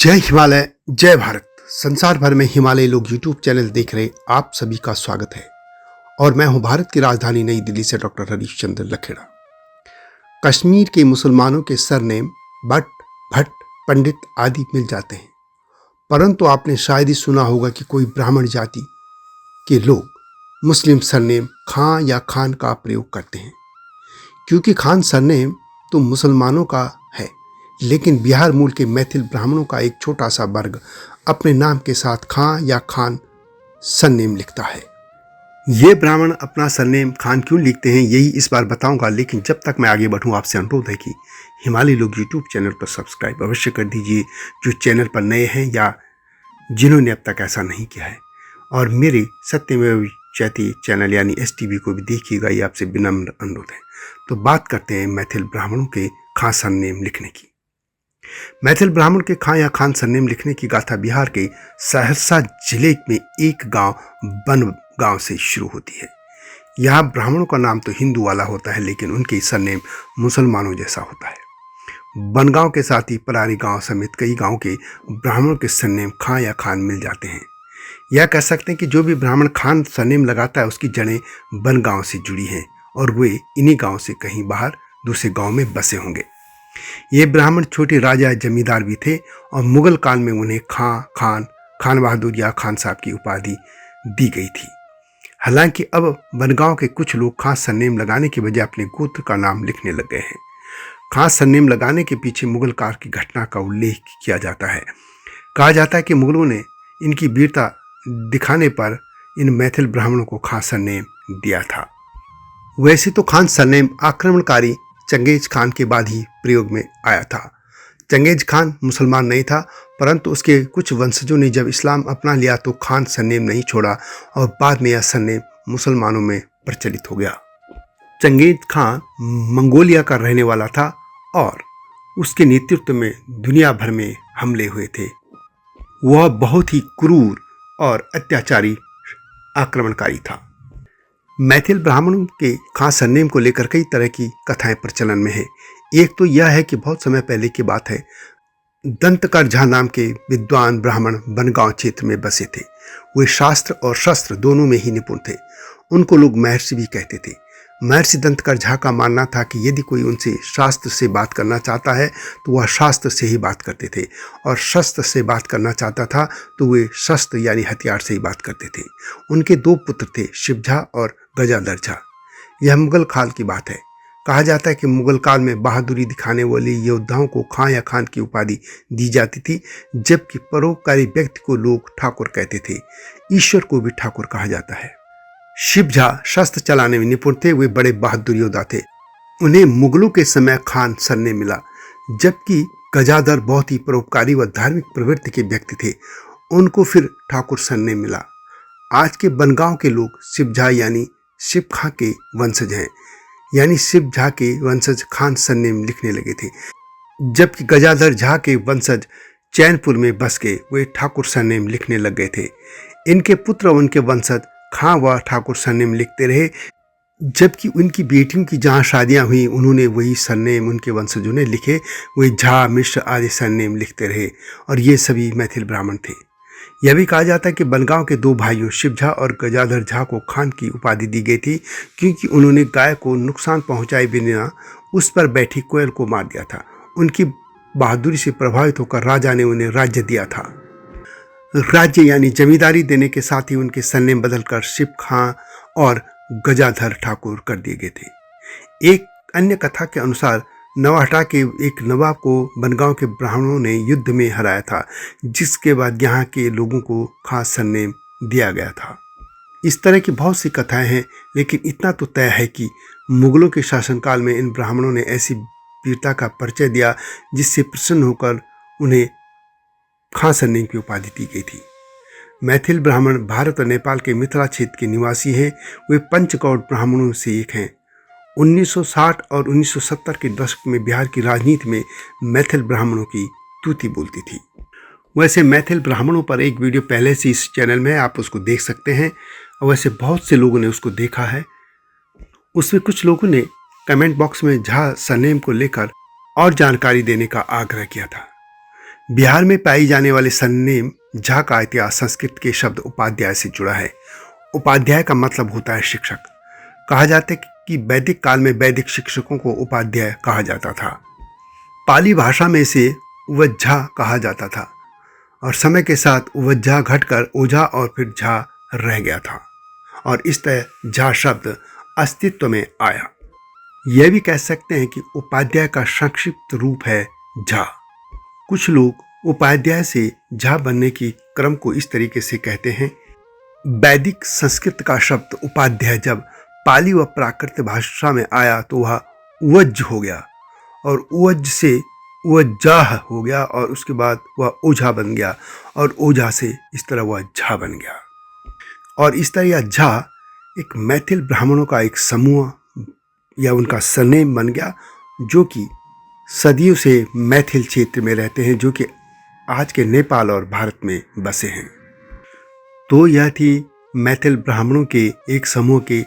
जय हिमालय, जय भारत। संसार भर में हिमालय लोग यूट्यूब चैनल देख रहे आप सभी का स्वागत है और मैं हूं भारत की राजधानी नई दिल्ली से डॉक्टर हरीश चंद्र लखेड़ा। कश्मीर के मुसलमानों के सरनेम भट्ट, भट्ट, पंडित आदि मिल जाते हैं, परंतु आपने शायद ही सुना होगा कि कोई ब्राह्मण जाति के लोग मुस्लिम सरनेम खां या खान का प्रयोग करते हैं, क्योंकि खान सरनेम तो मुसलमानों का है, लेकिन बिहार मूल के मैथिल ब्राह्मणों का एक छोटा सा वर्ग अपने नाम के साथ खां या खान सरनेम लिखता है। ये ब्राह्मण अपना सरनेम खान क्यों लिखते हैं, यही इस बार बताऊंगा। लेकिन जब तक मैं आगे बढ़ूं, आपसे अनुरोध है कि हिमालय लोग यूट्यूब चैनल पर सब्सक्राइब अवश्य कर दीजिए, जो चैनल पर नए हैं या जिन्होंने अब तक ऐसा नहीं किया है, और मेरे सत्यमेव जयते चैनल यानी STV को भी देखिएगा, ये आपसे विनम्र अनुरोध है। तो बात करते हैं मैथिल ब्राह्मणों के खां सरनेम लिखने की। मैथिल ब्राह्मण के खां या खान सरनेम लिखने की गाथा बिहार के सहरसा जिले में एक गांव बनगांव से शुरू होती है। यहाँ ब्राह्मणों का नाम तो हिंदू वाला होता है, लेकिन उनके सरनेम मुसलमानों जैसा होता है। बनगांव के साथ ही परारी गांव समेत कई गांव के ब्राह्मणों के सरनेम खां या खान मिल जाते हैं। यह कह सकते हैं कि जो भी ब्राह्मण खान सरनेम लगाता है उसकी जड़ें बनगांव से जुड़ी हैं और वे इन्हीं गांव से कहीं बाहर दूसरे गांव में बसे होंगे। ये ब्राह्मण छोटे राजा जमींदार भी थे और मुगल काल में उन्हें खान बहादुर या खान साहब की उपाधि दी गई थी। हालांकि अब बनगांव के कुछ लोग खां सरनेम लगाने के बजाय अपने गोत्र का नाम लिखने लग गए हैं। खां सरनेम लगाने के पीछे मुगल काल की घटना का उल्लेख किया जाता है। कहा जाता है कि मुगलों ने इनकी वीरता दिखाने पर इन मैथिल ब्राह्मणों को खां सरनेम दिया था। वैसे तो खान सरनेम आक्रमणकारी चंगेज खान के बाद ही प्रयोग में आया था। चंगेज खान मुसलमान नहीं था, परंतु उसके कुछ वंशजों ने जब इस्लाम अपना लिया तो खान सरनेम नहीं छोड़ा और बाद में यह सरनेम मुसलमानों में प्रचलित हो गया। चंगेज खान मंगोलिया का रहने वाला था और उसके नेतृत्व में दुनिया भर में हमले हुए थे। वह बहुत ही क्रूर और अत्याचारी आक्रमणकारी था। मैथिल ब्राह्मणों के खां सरनेम को लेकर कई तरह की कथाएं प्रचलन में है। एक तो यह है कि बहुत समय पहले की बात है, दंतकर झा नाम के विद्वान ब्राह्मण बनगांव क्षेत्र में बसे थे। वे शास्त्र और शस्त्र दोनों में ही निपुण थे। उनको लोग महर्षि भी कहते थे। महर्षि दंतकर झा का मानना था कि यदि कोई उनसे शास्त्र से बात करना चाहता है तो वह शास्त्र से ही बात करते थे, और शस्त्र से बात करना चाहता था तो वे शस्त्र यानी हथियार से ही बात करते थे। उनके दो पुत्र थे, शिवझा और गजाधर झा। यह मुगल काल की बात है। कहा जाता है कि मुगल काल में बहादुरी दिखाने वाले योद्धाओं को खां या खान की उपाधि दी जाती थी, जबकि परोपकारी व्यक्ति को लोग ठाकुर कहते थे। ईश्वर को भी ठाकुर कहा जाता है। शिवझा शस्त्र चलाने में निपुण थे। वे बड़े बहादुर योद्धा थे। उन्हें मुगलों के समय खान सरनेम मिला, जबकि गजाधर बहुत ही परोपकारी व धार्मिक प्रवृत्ति के व्यक्ति थे। उनको फिर ठाकुर सरनेम मिला। आज के बनगांव के लोग शिवझा यानी शिव खां के वंशज हैं, यानी शिवझा के वंशज खान सरनेम लिखने लगे थे, जबकि गजाधर झा के वंशज चैनपुर में बस के वे ठाकुर सरनेम लिखने लग गए थे। इनके पुत्र और उनके वंशज खां व ठाकुर सरनेम लिखते रहे, जबकि उनकी बेटियों की जहाँ शादियाँ हुई उन्होंने वही सरनेम उनके वंशजों ने लिखे। वे झा, मिश्र आदि सरनेम लिखते रहे और ये सभी मैथिल ब्राह्मण थे। यह भी कहा जाता है कि बनगांव के दो भाइयों शिवझा और गजाधर झा को खान की उपाधि दी गई थी, क्योंकि उन्होंने गाय को नुकसान पहुंचाए बिना उस पर बैठी कोयल को मार दिया था। उनकी बहादुरी से प्रभावित होकर राजा ने उन्हें राज्य दिया था। राज्य यानी जमींदारी देने के साथ ही उनके सरनेम बदलकर शिव खां और गजाधर ठाकुर कर दिए गए थे। एक अन्य कथा के अनुसार नवाहटा के एक नवाब को बनगांव के ब्राह्मणों ने युद्ध में हराया था, जिसके बाद यहाँ के लोगों को खास सरनेम दिया गया था। इस तरह की बहुत सी कथाएं हैं, लेकिन इतना तो तय है कि मुगलों के शासनकाल में इन ब्राह्मणों ने ऐसी वीरता का परिचय दिया जिससे प्रसन्न होकर उन्हें खां सरनेम की उपाधि दी गई थी। मैथिल ब्राह्मण भारत और नेपाल के मिथिला क्षेत्र के निवासी हैं। वे पंचगौड़ ब्राह्मणों से एक हैं। 1960 और 1970 के दशक में बिहार की राजनीति में मैथिल ब्राह्मणों की तूती बोलती थी। वैसे मैथिल ब्राह्मणों पर एक वीडियो पहले से इस चैनल में, आप उसको देख सकते हैं, और वैसे बहुत से लोगों ने उसको देखा है। उसमें कुछ लोगों ने कमेंट बॉक्स में झा सरनेम को लेकर और जानकारी देने का आग्रह किया था। बिहार में पाई जाने वाले सरनेम झा का इतिहास संस्कृत के शब्द उपाध्याय से जुड़ा है। उपाध्याय का मतलब होता है शिक्षक। कहा जाता है कि वैदिक काल में वैदिक शिक्षकों को उपाध्याय कहा जाता था। पाली भाषा में इसे उवज्झा कहा जाता था और समय के साथ उवज्झा घटकर ओझा और फिर झा रह गया था और इस तरह झा शब्द अस्तित्व में आया। यह भी कह सकते हैं कि उपाध्याय का संक्षिप्त रूप है झा। कुछ लोग उपाध्याय से झा बनने की क्रम को इस तरीके से कहते हैं। वैदिक संस्कृत का शब्द उपाध्याय जब पाली व प्राकृत भाषा में आया तो वह उवज्ज हो गया और उवज्ज से उवज्जाह हो गया और उसके बाद वह ओझा बन गया और ओझा से इस तरह वह झा बन गया। और इस तरह यह झा एक मैथिल ब्राह्मणों का एक समूह या उनका सरनेम बन गया, जो कि सदियों से मैथिल क्षेत्र में रहते हैं, जो कि आज के नेपाल और भारत में बसे हैं। तो यह थी मैथिल ब्राह्मणों के एक समूह के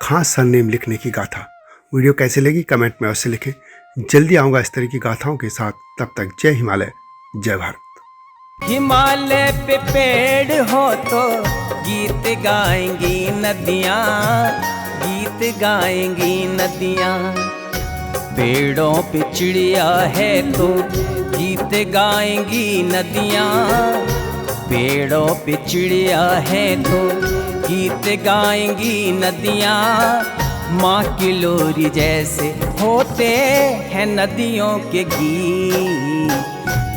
खास सरनेम लिखने की गाथा। वीडियो कैसे लगी कमेंट में अवश्य लिखें। जल्दी आऊँगा इस तरह की गाथाओं के साथ। तब तक जय हिमालय, जय भारत। हिमालय पे पेड़ हो तो गीत गाएंगी नदियाँ, गीत गाएंगी नदियाँ। पेड़ों पे चिड़िया है तो गीत गाएंगी नदियाँ, पेड़ों पे चिड़िया है तो गीत गाएंगी नदियाँ। माँ की लोरी जैसे होते हैं नदियों के गीत।